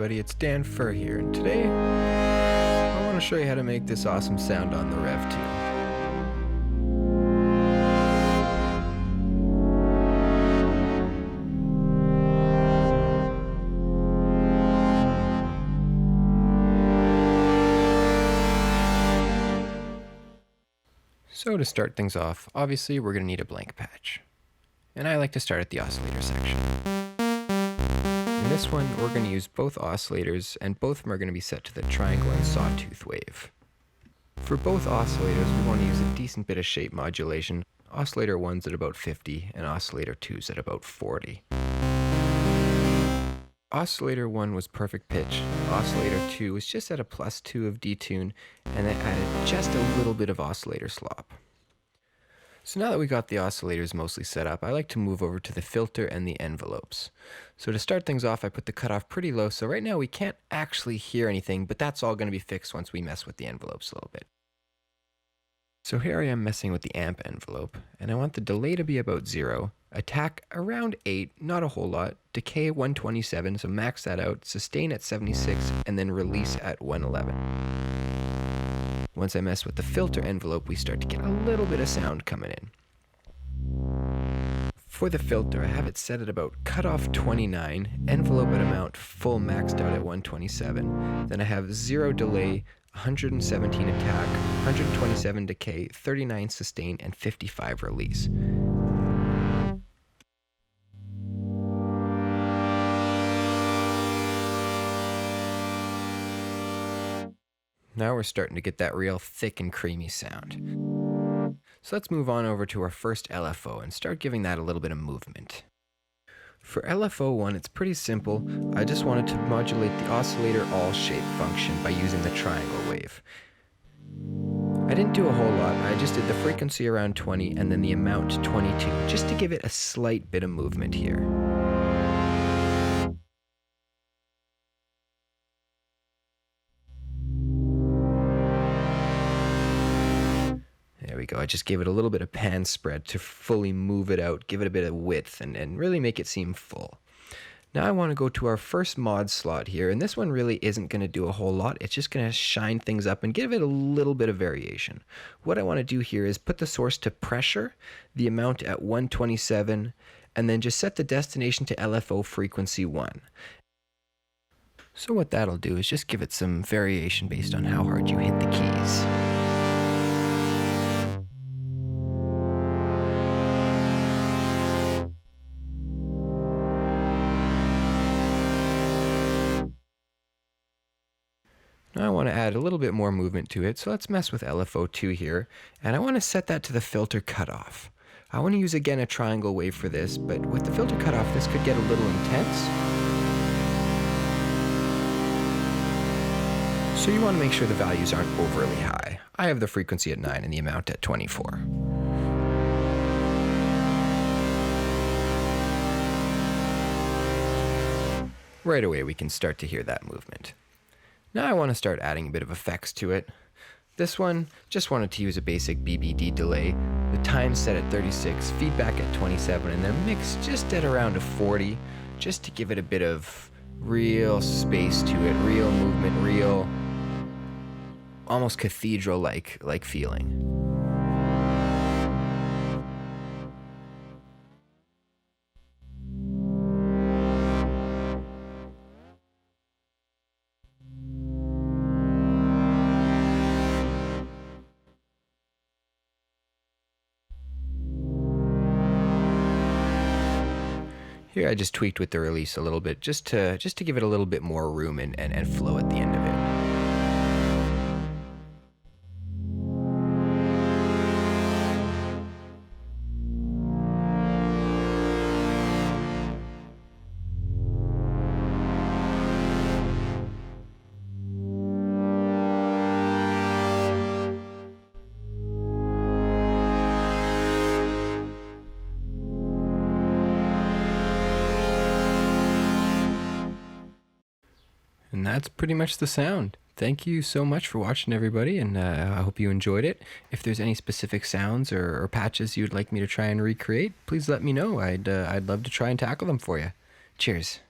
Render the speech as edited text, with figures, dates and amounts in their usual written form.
everybody, it's Dan Fur here, and today I want to show you how to make this awesome sound on the Rev 2. So to start things off, obviously we're going to need a blank patch. And I like to start at the oscillator section. In this one, we're going to use both oscillators, and both of them are going to be set to the triangle and sawtooth wave. For both oscillators, we want to use a decent bit of shape modulation. Oscillator 1's at about 50, and oscillator 2's at about 40. Oscillator 1 was perfect pitch, oscillator 2 was just at a +2 of detune, and that added just a little bit of oscillator slop. So now that we got the oscillators mostly set up, I like to move over to the filter and the envelopes. So to start things off, I put the cutoff pretty low, so right now we can't actually hear anything, but that's all going to be fixed once we mess with the envelopes a little bit. So here I am messing with the amp envelope, and I want the delay to be about 0, attack around 8, not a whole lot, decay 127, so max that out, sustain at 76, and then release at 111. Once I mess with the filter envelope, we start to get a little bit of sound coming in. For the filter, I have it set at about cutoff 29, envelope at amount full maxed out at 127, then I have 0 delay, 117 attack, 127 decay, 39 sustain, and 55 release. Now we're starting to get that real thick and creamy sound. So let's move on over to our first LFO and start giving that a little bit of movement. For LFO 1, it's pretty simple. I just wanted to modulate the oscillator all shape function by using the triangle wave. I didn't do a whole lot, I just did the frequency around 20 and then the amount 22, just to give it a slight bit of movement here. There we go, I just gave it a little bit of pan spread to fully move it out, give it a bit of width, and really make it seem full. Now I want to go to our first mod slot here, and this one really isn't going to do a whole lot, it's just going to shine things up and give it a little bit of variation. What I want to do here is put the source to pressure, the amount at 127, and then just set the destination to LFO frequency 1. So what that'll do is just give it some variation based on how hard you hit the keys. Now I want to add a little bit more movement to it, so let's mess with LFO2 here, and I want to set that to the filter cutoff. I want to use again a triangle wave for this, but with the filter cutoff this could get a little intense. So you want to make sure the values aren't overly high. I have the frequency at 9 and the amount at 24. Right away we can start to hear that movement. Now I want to start adding a bit of effects to it. This one, just wanted to use a basic BBD delay, the time set at 36, feedback at 27, and then mix just at around a 40, just to give it a bit of real space to it, real movement, real, almost cathedral-like feeling. Here I just tweaked with the release a little bit just to give it a little bit more room and flow at the end of it. And that's pretty much the sound. Thank you so much for watching, everybody, and I hope you enjoyed it. If there's any specific sounds or patches you'd like me to try and recreate, please let me know. I'd love to try and tackle them for you. Cheers.